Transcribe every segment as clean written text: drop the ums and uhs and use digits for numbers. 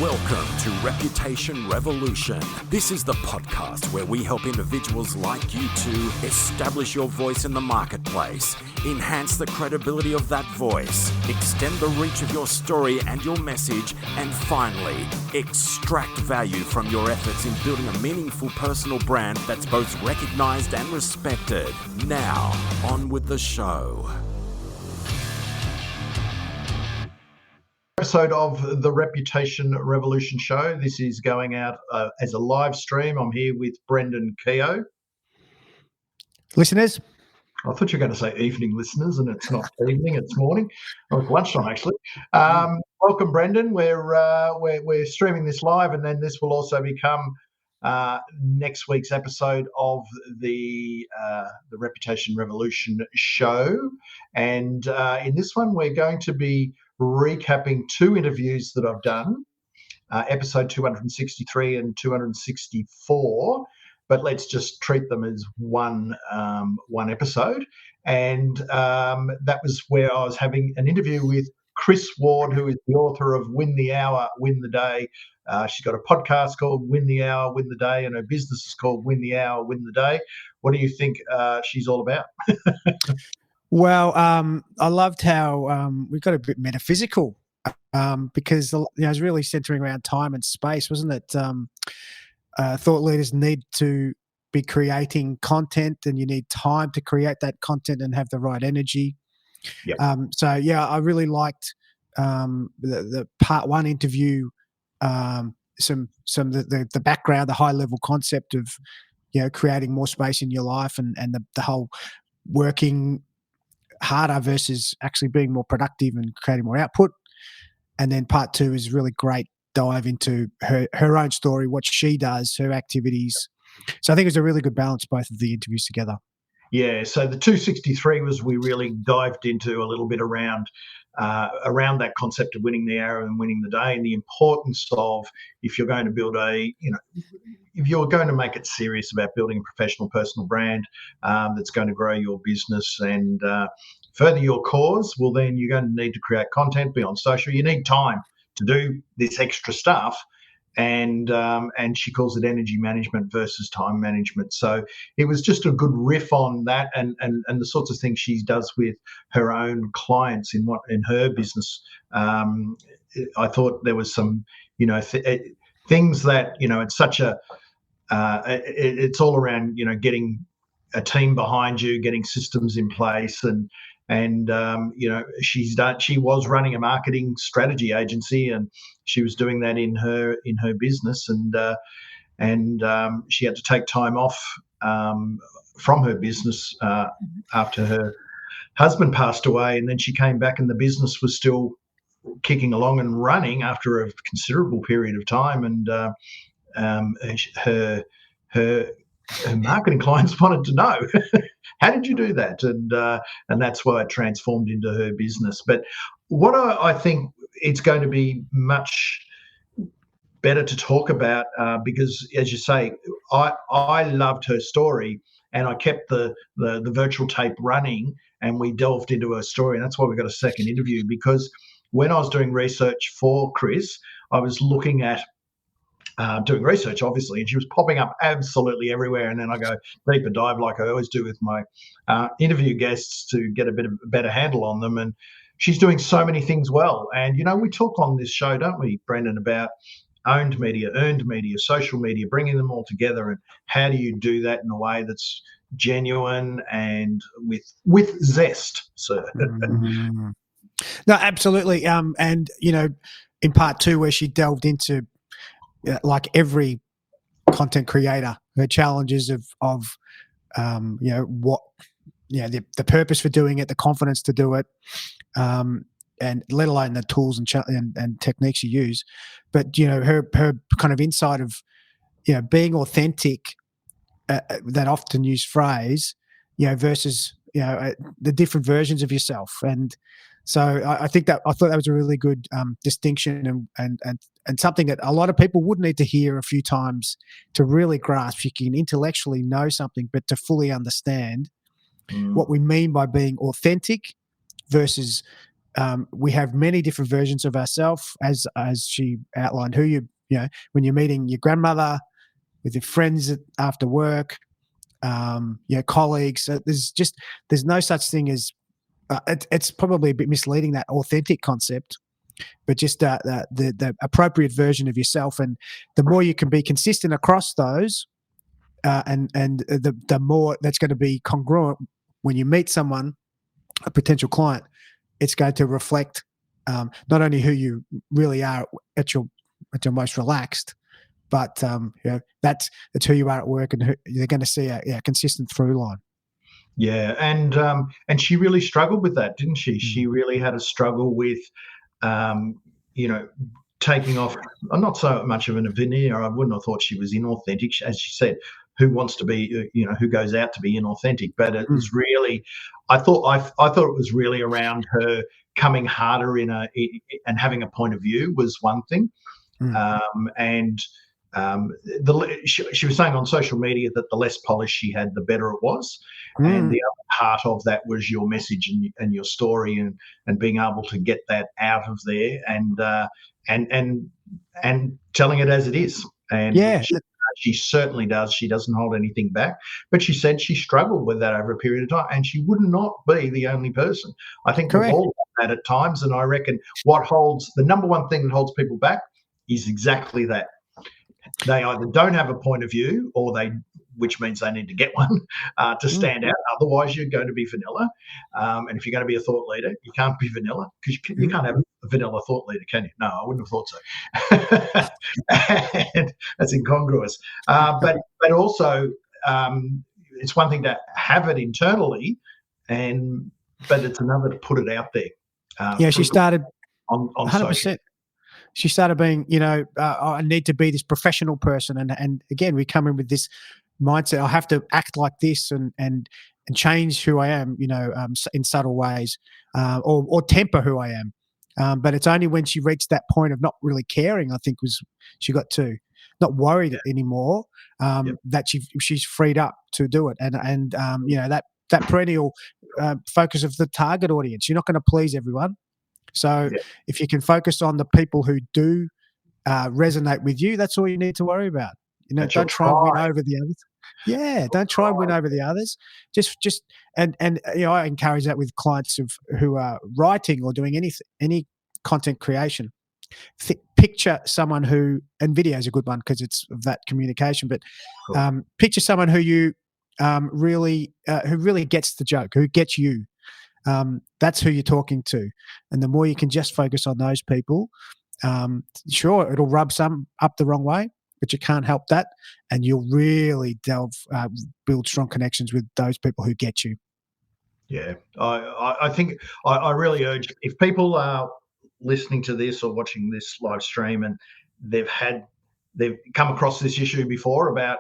Welcome to Reputation Revolution. This is the podcast where we help individuals like you to establish your voice in the marketplace, enhance the credibility of that voice, extend the reach of your story and your message, and finally, extract value from your efforts in building a meaningful personal brand that's both recognized and respected. Now, on with the show. Episode of the Reputation Revolution show. This is going out as a live stream. I'm here with Brendan Keogh. Listeners? I thought you were going to say evening listeners, and it's not evening, it's morning. Oh, it's lunchtime, actually. Welcome, Brendan. We're streaming this live, and then this will also become next week's episode of the Reputation Revolution show. And in this one, we're going to be recapping two interviews that I've done, episode 263 and 264, but let's just treat them as one episode. And that was where I was having an interview with Kris Ward, who is the author of Win the Hour, Win the Day. She's got a podcast called Win the Hour, Win the Day, and her business is called Win the Hour, Win the Day. What do you think she's all about? Well, I loved how we got a bit metaphysical because it was really centering around time and space, wasn't it? Thought leaders need to be creating content, and you need time to create that content and have the right energy. Yep. I really liked the part one interview. The background, the high level concept of creating more space in your life, and the whole working harder versus actually being more productive and creating more output. And then part two is really great dive into her own story, what she does, her activities. So I think it was a really good balance, both of the interviews together. Yeah, so the 263 was we really dived into a little bit around that concept of winning the hour and winning the day, and the importance of, if you're going to build if you're going to make it serious about building a professional personal brand that's going to grow your business and further your cause, well, then you're going to need to create content, be on social. You need time to do this extra stuff. And she calls it energy management versus time management. So it was just a good riff on that and the sorts of things she does with her own clients in her business. I thought there was some, things that, it's such a, it's all around, getting a team behind you, getting systems in place, and she was running a marketing strategy agency, and she was doing that in her business, and she had to take time off from her business after her husband passed away, and then she came back and the business was still kicking along and running after a considerable period of time, and her marketing clients wanted to know, how did you do that? And that's why it transformed into her business. But what I think it's going to be much better to talk about because, as you say, I loved her story, and I kept the virtual tape running, and we delved into her story, and that's why we got a second interview, because when I was doing research for Kris, I was looking at doing research, obviously, and she was popping up absolutely everywhere. And then I go deeper dive, like I always do with my interview guests, to get a better handle on them. And she's doing so many things well. And, we talk on this show, don't we, Brendan, about owned media, earned media, social media, bringing them all together. And how do you do that in a way that's genuine and with zest, sir? Mm-hmm. No, absolutely. And, in part two, where she delved into, like every content creator, her challenges of the purpose for doing it, the confidence to do it, and let alone the tools and techniques you use. But her kind of insight of being authentic, that often used phrase, versus the different versions of yourself. And so I thought that was a really good distinction, and something that a lot of people would need to hear a few times to really grasp. You can intellectually know something, but to fully understand what we mean by being authentic versus we have many different versions of ourselves, as she outlined. Who when you're meeting your grandmother, with your friends after work, your colleagues. There's no such thing as it's probably a bit misleading, that authentic concept, but just the appropriate version of yourself. And the more you can be consistent across those, and the more that's going to be congruent when you meet someone, a potential client. It's going to reflect not only who you really are at your most relaxed, but that's who you are at work, and they're going to see a consistent through line. Yeah, and she really struggled with that, didn't she? She really had a struggle with, taking off. I'm not so much of a veneer. I wouldn't have thought she was inauthentic, as she said. Who wants to be, who goes out to be inauthentic? But it was really, I thought it was really around her coming harder and having a point of view was one thing, she was saying on social media that the less polish she had, the better it was. And the other part of that was your message and your story and being able to get that out of there and telling it as it is. And she certainly does. She doesn't hold anything back. But she said she struggled with that over a period of time, and she would not be the only person. I think we've all done that at times, and I reckon the number one thing that holds people back is exactly that. They either don't have a point of view, which means they need to get one to stand out. Otherwise, you're going to be vanilla. And if you're going to be a thought leader, you can't be vanilla, because you can't have a vanilla thought leader, can you? No, I wouldn't have thought so. And that's incongruous. But also, it's one thing to have it internally, but it's another to put it out there. She started on 100%. social. She started being, I need to be this professional person, and again, we come in with this mindset. I have to act like this and change who I am, in subtle ways, or temper who I am. But it's only when she reached that point of not really caring, I think, she got to not worried anymore, that she's freed up to do it, and that perennial focus of the target audience. You're not going to please everyone. So if you can focus on the people who do resonate with you, that's all you need to worry about. Don't try and win over the others. Yeah, don't try and win over the others. Just and I encourage that with clients who are writing or doing any content creation. Picture someone who, and video is a good one because it's of that communication. But picture someone who you really gets the joke, who gets you. That's who you're talking to, and the more you can just focus on those people, sure, it'll rub some up the wrong way, but you can't help that, and you'll really build strong connections with those people who get you. Yeah, I think I really urge, if people are listening to this or watching this live stream and they've come across this issue before about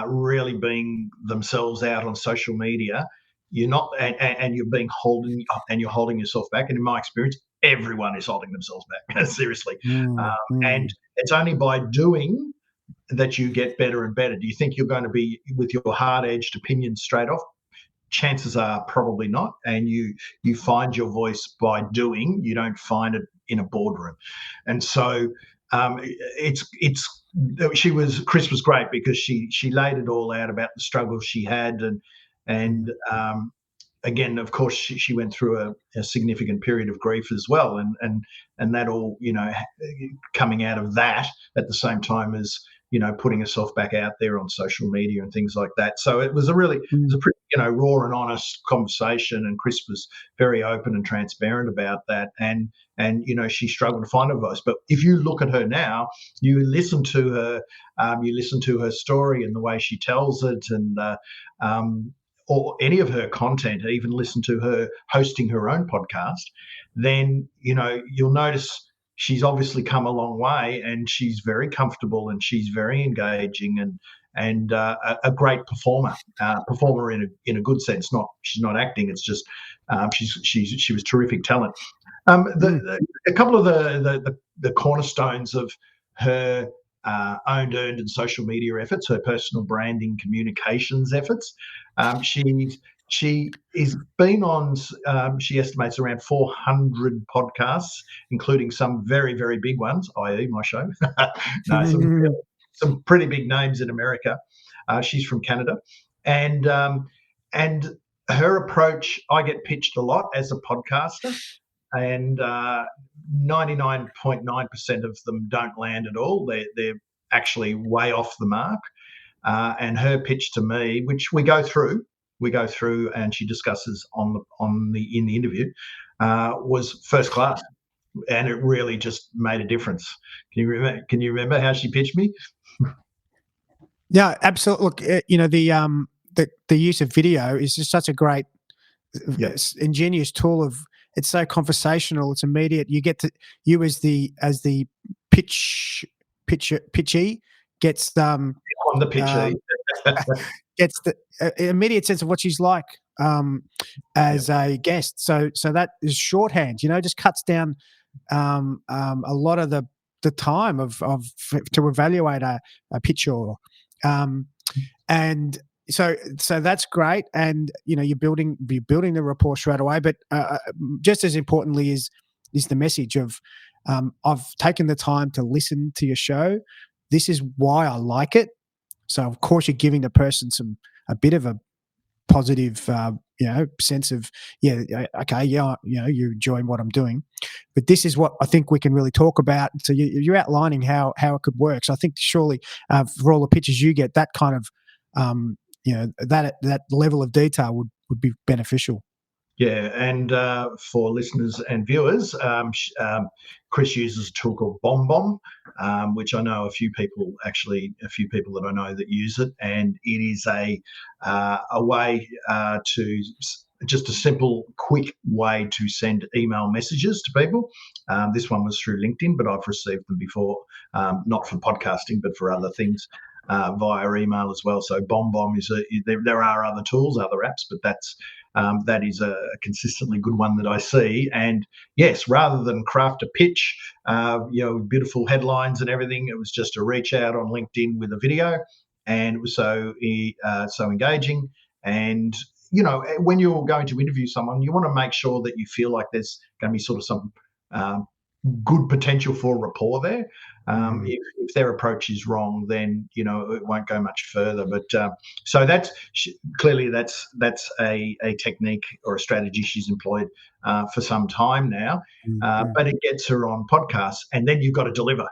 really being themselves out on social media. You're not, and you're you're holding yourself back. And in my experience, everyone is holding themselves back. Seriously, and it's only by doing that you get better and better. Do you think you're going to be with your hard-edged opinions straight off? Chances are probably not. And you find your voice by doing. You don't find it in a boardroom. And so Kris was great because she laid it all out about the struggles she had and again, of course, she went through a significant period of grief as well, and that all, coming out of that at the same time as putting herself back out there on social media and things like that. So it was a pretty raw and honest conversation, and Kris was very open and transparent about that. And she struggled to find a voice. But if you look at her now, you listen to her story and the way she tells it, and or any of her content, even listen to her hosting her own podcast, then you'll notice she's obviously come a long way, and she's very comfortable, and she's very engaging, and a great performer in a good sense. She's not acting. It's just she was terrific talent. A couple of the cornerstones of her owned, earned, and social media efforts, her personal branding communications efforts. She is been on, she estimates around 400 podcasts, including some very, very big ones, i.e. my show. No, some pretty big names in America. She's from Canada. And her approach, I get pitched a lot as a podcaster, and 99.9% of them don't land at all. They're actually way off the mark. And her pitch to me, which we go through, and she discusses in the interview, was first class, and it really just made a difference. Can you remember how she pitched me? Yeah, absolutely. Look, the use of video is just such a great, ingenious tool. It's so conversational. It's immediate. You get to as the pitchee gets on the pitchee. Gets the immediate sense of what she's like as a guest. So that is shorthand. Just cuts down a lot of the time to evaluate a pitcher. And so that's great. And you're building the rapport straight away. But just as importantly is the message of I've taken the time to listen to your show. This is why I like it. So of course you're giving the person a bit of a positive, sense of, you're enjoying what I'm doing, but this is what I think we can really talk about. So you're outlining how it could work. So I think surely for all the pitches you get, that kind of, that level of detail would be beneficial. Yeah, and for listeners and viewers, Kris uses a tool called BombBomb, which I know a few people that I know that use it, and it is a way to just a simple, quick way to send email messages to people. This one was through LinkedIn, but I've received them before, not for podcasting, but for other things. Via email as well. So BombBomb there are other tools, other apps, but that is a consistently good one that I see. And yes, rather than craft a pitch, beautiful headlines and everything, it was just a reach out on LinkedIn with a video, and it was so engaging. And when you're going to interview someone, you want to make sure that you feel like there's going to be sort of some good potential for rapport there. If their approach is wrong, then it won't go much further. But so that's clearly that's a technique or a strategy she's employed for some time now. But it gets her on podcasts, and then you've got to deliver.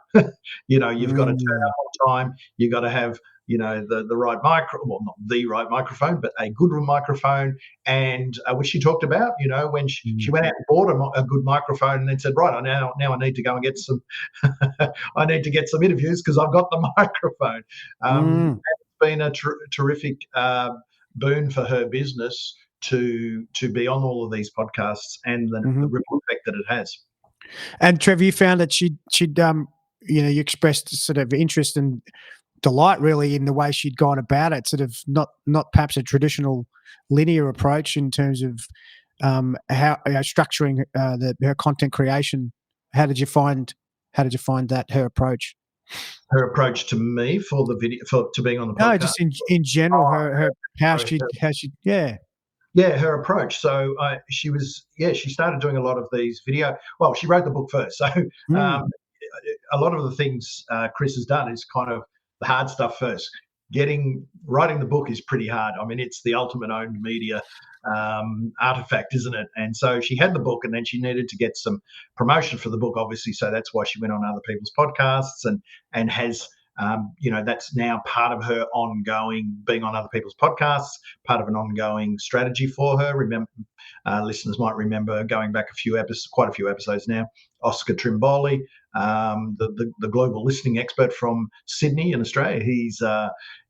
You've got to turn up on time. You've got to have the right not the right microphone, but a good microphone. And which she talked about, when she went out and bought a good microphone, and then said, right, now I need to go and get some, I need to get some interviews because I've got the microphone. It's been a terrific boon for her business to be on all of these podcasts and the ripple effect that it has. And Trevor, you found that she'd you expressed sort of interest and delight really in the way she'd gone about it, sort of not perhaps a traditional linear approach in terms of how structuring her content creation. How did you find that her approach? Her approach to me for the video, to being on the podcast. No, just in general, how she her approach. So she started doing a lot of these video. Well, she wrote the book first, so a lot of the things Kris has done is kind of the hard stuff first. Writing the book is pretty hard. I mean, it's the ultimate owned media artifact, isn't it? And so she had the book, and then she needed to get some promotion for the book, obviously. So that's why she went on other people's podcasts and has, that's now part of her ongoing being on other people's podcasts, part of an ongoing strategy for her. Remember, listeners might remember going back quite a few episodes now, Oscar Trimboli, the global listening expert from Sydney in Australia.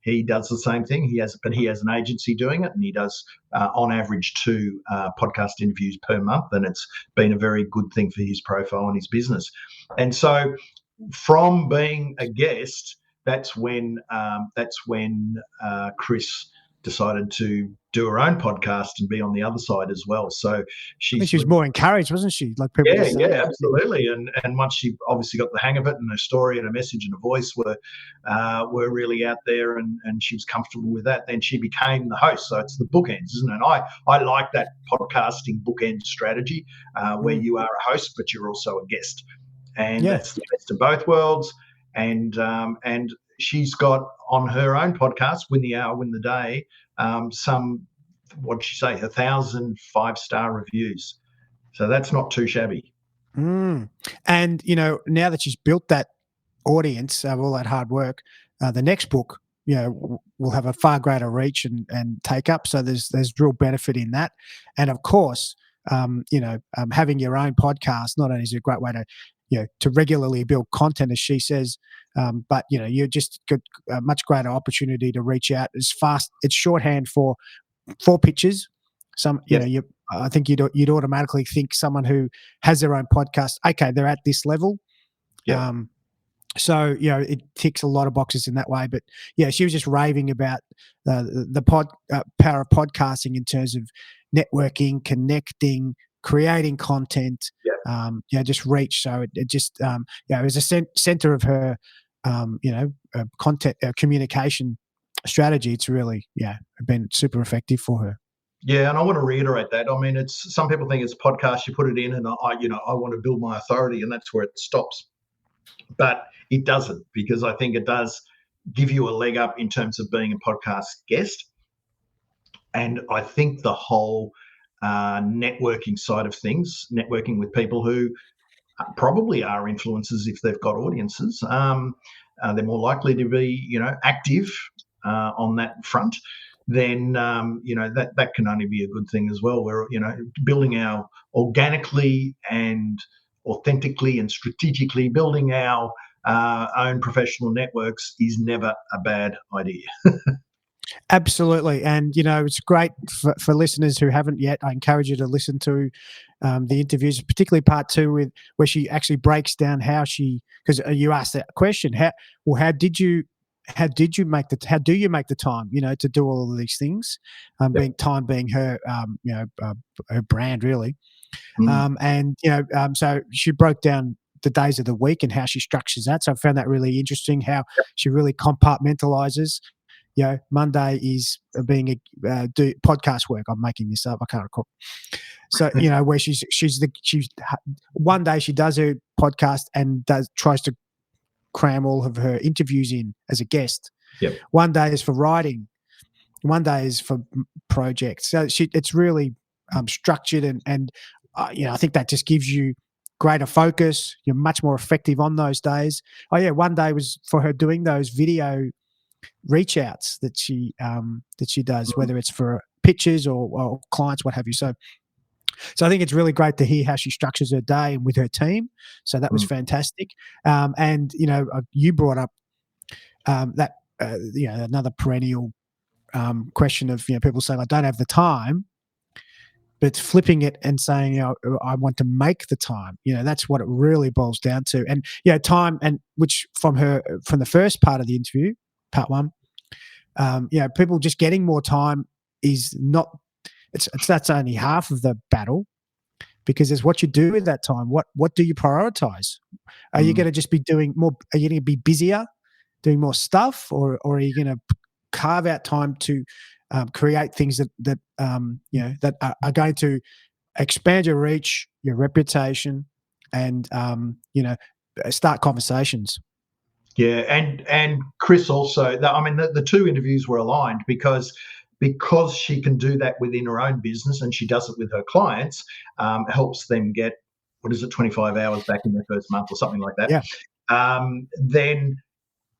He does the same thing. He has an agency doing it, and he does on average 2 podcast interviews per month, and it's been a very good thing for his profile and his business. And so, from being a guest, that's when Kris decided to do her own podcast and be on the other side as well. So I she's think she was more encouraged, wasn't she? Like people just saying, absolutely. And once she obviously got the hang of it, and her story and her message and her voice were really out there, and she was comfortable with that, then she became the host. So it's the bookends, isn't it? And I like that podcasting bookend strategy, where you are a host but you're also a guest, and that's the best of both worlds. And she's got on her own podcast, Win the Hour, Win the Day, some, what did she say, 1,000 5-star reviews. So that's not too shabby. And, you know, now that she's built that audience of all that hard work, the next book, you know, will have a far greater reach and take up. So there's real benefit in that. And of course, having your own podcast not only is a great way to, you know, to regularly build content, as she says, but, you know, you just got a much greater opportunity to reach out. It's fast. It's shorthand for pitches. I think you'd automatically think someone who has their own podcast, okay, they're at this level. Yeah. So, you know, it ticks a lot of boxes in that way. But yeah, she was just raving about the power of podcasting in terms of networking, connecting, creating content, just reach. So it just, it was a center of her, content, communication strategy. It's really, been super effective for her. Yeah, and I want to reiterate that. I mean, it's, some people think it's a podcast, you put it in, and I want to build my authority, and that's where it stops. But it doesn't, because I think it does give you a leg up in terms of being a podcast guest. And I think the whole networking side of things, networking with people who probably are influencers if they've got audiences, they're more likely to be, you know, active on that front. Then that can only be a good thing as well. We're, you know, building our organically and authentically and strategically building our own professional networks is never a bad idea. Absolutely. And, you know, it's great for listeners who haven't yet. I encourage you to listen to the interviews, particularly part 2 where she actually breaks down how because you asked that question, how do you make the time, you know, to do all of these things, being her, her brand really. So she broke down the days of the week and how she structures that. So I found that really interesting, how she really compartmentalizes. You know, Monday is being do podcast work. I'm making this up. I can't recall. So, you know, where she's one day she does her podcast and tries to cram all of her interviews in as a guest. Yep. One day is for writing. One day is for projects. So it's really structured and I think that just gives you greater focus. You're much more effective on those days. Oh yeah, one day was for her doing those video reach outs that she does, whether it's for pitches or clients, what have you. So I think it's really great to hear how she structures her day and with her team. So that was fantastic. And you know, you brought up that another perennial question of, you know, people saying I don't have the time, but flipping it and saying, you know, I want to make the time. You know, that's what it really boils down to. And time, and which from the first part of the interview, part 1, people just getting more time is not. That's only half of the battle, because there's what you do with that time. What do you prioritize? Are you going to just be doing more? Are you going to be busier, doing more stuff, or are you going to carve out time to create things that are going to expand your reach, your reputation, and start conversations? Yeah, and Kris also. The 2 interviews were aligned because she can do that within her own business, and she does it with her clients. Helps them get 25 hours back in their first month or something like that. Yeah. Then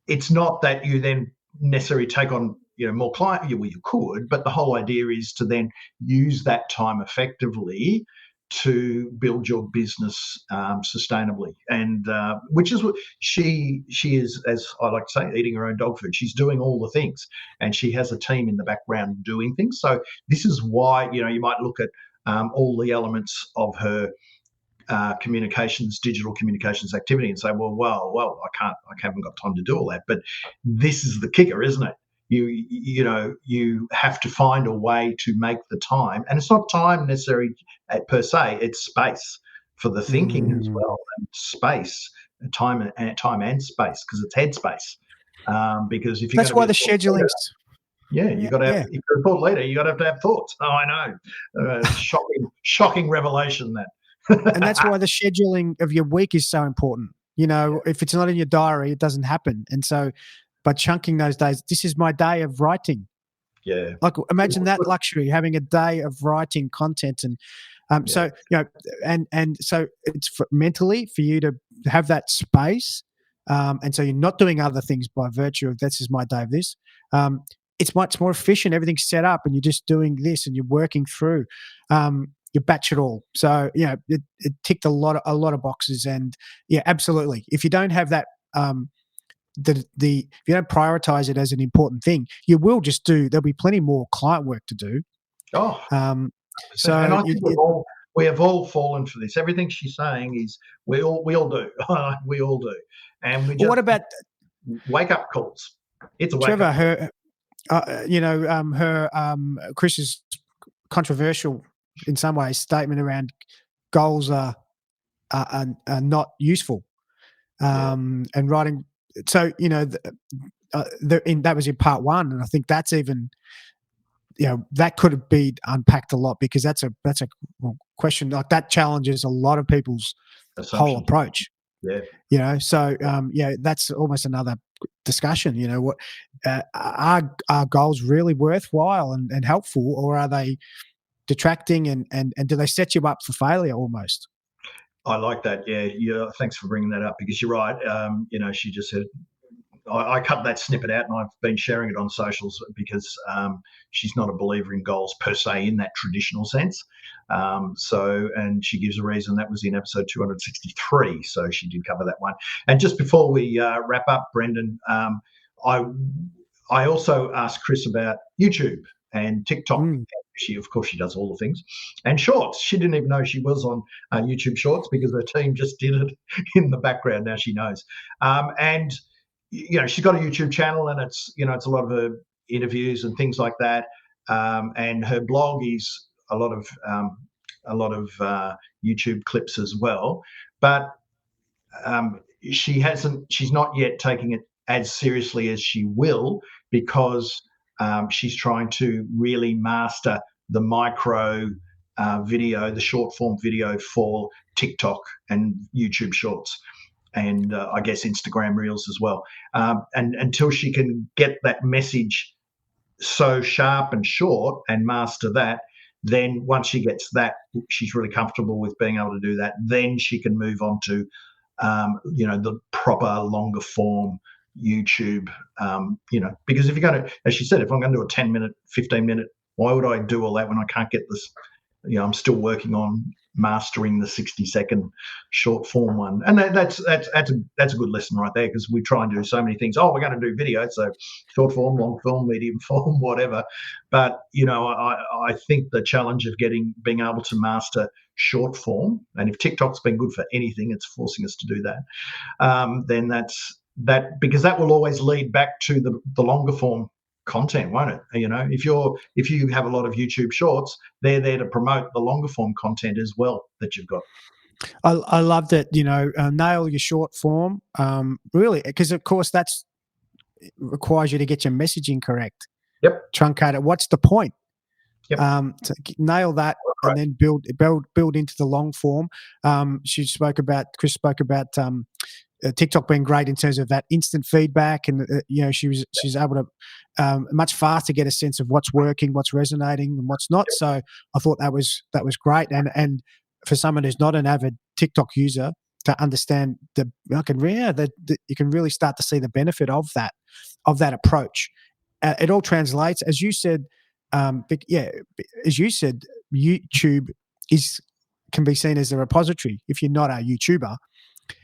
it's not that you then necessarily take on, you know, more client. Well, you could, but the whole idea is to then use that time effectively to build your business sustainably, and which is what she is, as I like to say, eating her own dog food. She's doing all the things, and she has a team in the background doing things. So this is why, you know, you might look at all the elements of her digital communications activity and say, well, I haven't got time to do all that. But this is the kicker, isn't it? you have to find a way to make the time, and it's not time necessarily per se. It's space for the thinking as well, and space, time and space, because it's headspace. Because if you're That's why the scheduling's. you got to have. If you're a thought leader, you got to have thoughts. Oh, I know. Shocking revelation that. And that's why the scheduling of your week is so important. If it's not in your diary, it doesn't happen. And so, by chunking those days, this is my day of writing. Yeah. Like, imagine that luxury, having a day of writing content. And so, and so it's mentally for you to have that space. And so you're not doing other things by virtue of this is my day of this. It's much more efficient. Everything's set up and you're just doing this and you're working through. You batch it all. So, it ticked a lot of boxes. And absolutely. If you don't have that, if you don't prioritize it as an important thing, you will just there'll be plenty more client work to do. Oh, so and I think we have all fallen for this. Everything she's saying is we all do. We all do. And we just what about wake up calls? It's a wake Trevor, up. Kris's controversial in some ways statement around goals are not useful, and writing. So that was in part one, and I think that's even that could have been unpacked a lot, because that's a question like that challenges a lot of people's whole approach. Yeah. So that's almost another discussion. What are goals really worthwhile and helpful, or are they detracting and do they set you up for failure almost? I like that. Yeah. Thanks for bringing that up, because you're right. She just said, I cut that snippet out and I've been sharing it on socials, because she's not a believer in goals per se in that traditional sense. And she gives a reason. That was in episode 263. So she did cover that one. And just before we wrap up, Brendan, I also asked Kris about YouTube and TikTok. Of course, she does all the things. And Shorts. She didn't even know she was on YouTube Shorts, because her team just did it in the background. Now she knows. And she's got a YouTube channel, and it's a lot of her interviews and things like that. And her blog is a lot of YouTube clips as well. But she's not yet taking it as seriously as she will, because she's trying to really master the micro video, the short form video for TikTok and YouTube Shorts, and I guess Instagram Reels as well. And until she can get that message so sharp and short and master that, then once she gets that, she's really comfortable with being able to do that, then she can move on to the proper longer form YouTube, because if you're going to, as she said, if I'm going to do a 10-minute, 15-minute, why would I do all that when I can't get this? I'm still working on mastering the 60-second short form one, and that's a good lesson right there, because we try and do so many things. We're going to do video, so short form, long form, medium form, whatever. But I think the challenge of being able to master short form, and if TikTok's been good for anything, it's forcing us to do that. Then that's that, because that will always lead back to the longer form content, won't it? If you have a lot of YouTube Shorts, they're there to promote the longer form content as well that you've got. I love that. Nail your short form, really, because of course that's requires you to get your messaging correct. Yep. Truncate it. What's the point? Yep. To nail that, and then build into the long form. Kris spoke about TikTok being great in terms of that instant feedback, and she's able to much faster get a sense of what's working, what's resonating, and what's not. So I thought that was great, and for someone who's not an avid TikTok user to understand you can really start to see the benefit of that approach. It all translates, as you said. YouTube can be seen as a repository. If you're not a YouTuber,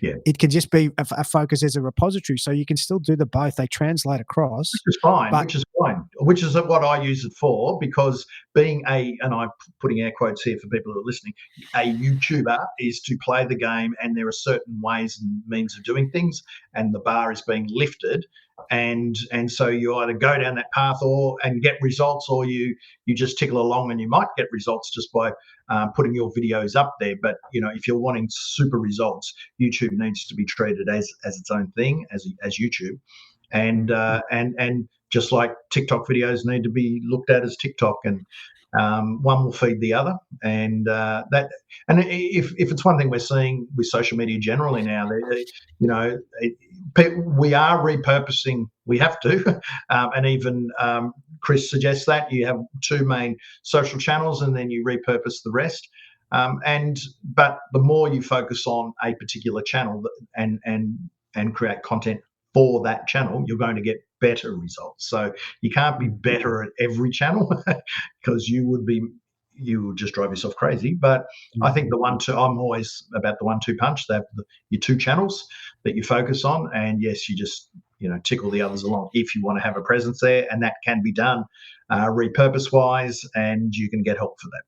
it can just be a focus as a repository. So you can still do the both. They translate across. Which is fine. Which is what I use it for, because being and I'm putting air quotes here for people who are listening, a YouTuber is to play the game, and there are certain ways and means of doing things, and the bar is being lifted. and so you either go down that path and get results, or you just tickle along and you might get results just by putting your videos up there. But if you're wanting super results, YouTube needs to be treated as its own thing, as YouTube, and just like TikTok videos need to be looked at as TikTok, and one will feed the other, and if it's one thing we're seeing with social media generally now, we are repurposing. We have to, and even Kris suggests that you have two main social channels, and then you repurpose the rest. But the more you focus on a particular channel and create content for that channel, you're going to get better results. So you can't be better at every channel because you would just drive yourself crazy. But I think I'm always about the 1-2 punch. That your two channels that you focus on, and yes, you just tickle the others along if you want to have a presence there, and that can be done repurpose wise, and you can get help for that.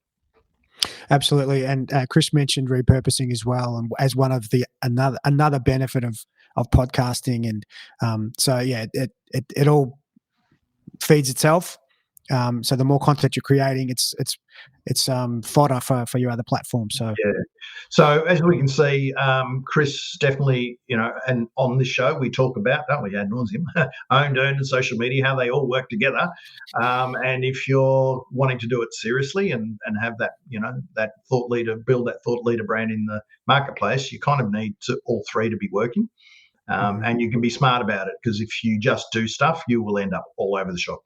Absolutely, and Kris mentioned repurposing as well, and as one of the another benefit of podcasting, and so yeah, it all feeds itself. So the more content you're creating, it's fodder for your other platforms. So yeah. So as we can see, Kris definitely, and on this show we talk about, don't we, ad nauseum, owned, earned, and social media, how they all work together. And if you're wanting to do it seriously and have that, that thought leader, build that thought leader brand in the marketplace, you kind of need all three to be working. And you can be smart about it, because if you just do stuff, you will end up all over the shop.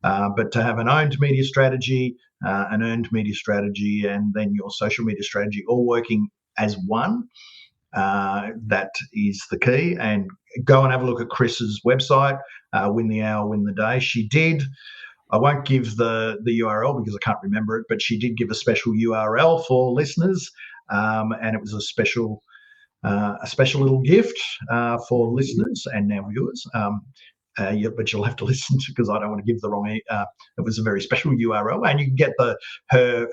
But to have an owned media strategy, an earned media strategy, and then your social media strategy all working as one, that is the key. And go and have a look at Kris's website, Win the Hour, Win the Day. She did, I won't give the URL because I can't remember it, but she did give a special URL for listeners, and it was a special little gift for listeners and now viewers. But you'll have to listen to, because I don't want to give the wrong. It was a very special URL, and you can get her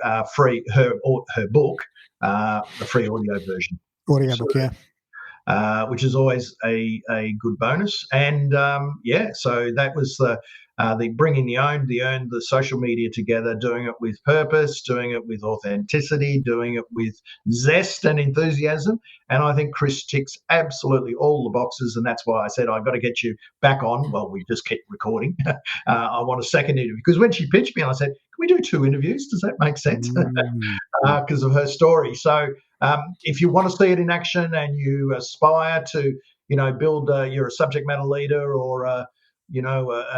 book, the free audio version. Audio book, yeah. Which is always a good bonus. And so that was the bringing the owned, the earned, the social media together, doing it with purpose, doing it with authenticity, doing it with zest and enthusiasm. And I think Kris ticks absolutely all the boxes, and that's why I said I've got to get you back on. Well, we just kept recording. I want a second interview, because when she pitched me, I said, can we do 2 interviews? Does that make sense? Because of her story. So if you want to see it in action and you aspire to, build, you're a subject matter leader, or an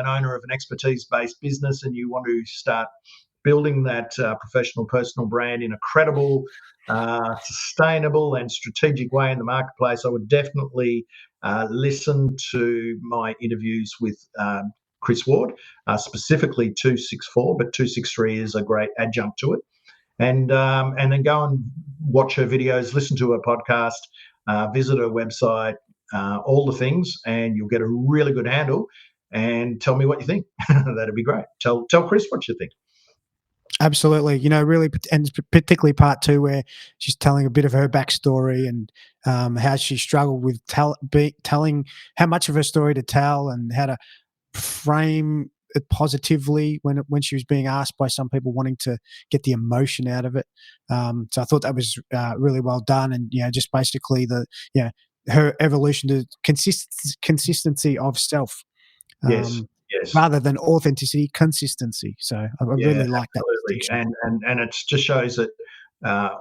owner of an expertise-based business, and you want to start building that professional personal brand in a credible, sustainable and strategic way in the marketplace, I would definitely listen to my interviews with Kris Ward, specifically 264, but 263 is a great adjunct to it. And then go and watch her videos, listen to her podcast, visit her website, all the things, and you'll get a really good handle. And tell me what you think. That'd be great. Tell Kris what you think. Absolutely. Really, and particularly part 2, where she's telling a bit of her backstory and how she struggled with telling how much of her story to tell, and how to frame it positively when she was being asked by some people wanting to get the emotion out of it. So I thought that was really well done, and just basically her evolution to consistency of self. Yes. Rather than authenticity, consistency. So I really like that. Absolutely. And it just shows that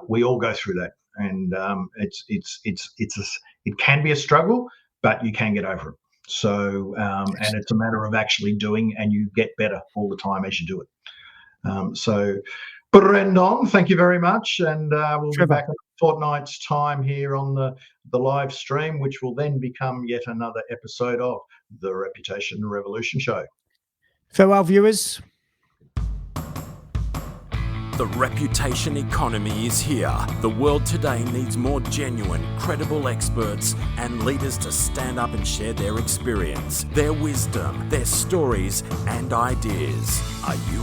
we all go through that, and it can be a struggle, but you can get over it. So and it's a matter of actually doing, and you get better all the time as you do it. So Brendan, thank you very much, and we'll be back in a fortnight's time here on the live stream, which will then become yet another episode of the Reputation Revolution Show. Farewell, viewers. The reputation economy is here. The world today needs more genuine, credible experts and leaders to stand up and share their experience, their wisdom, their stories and ideas. Are you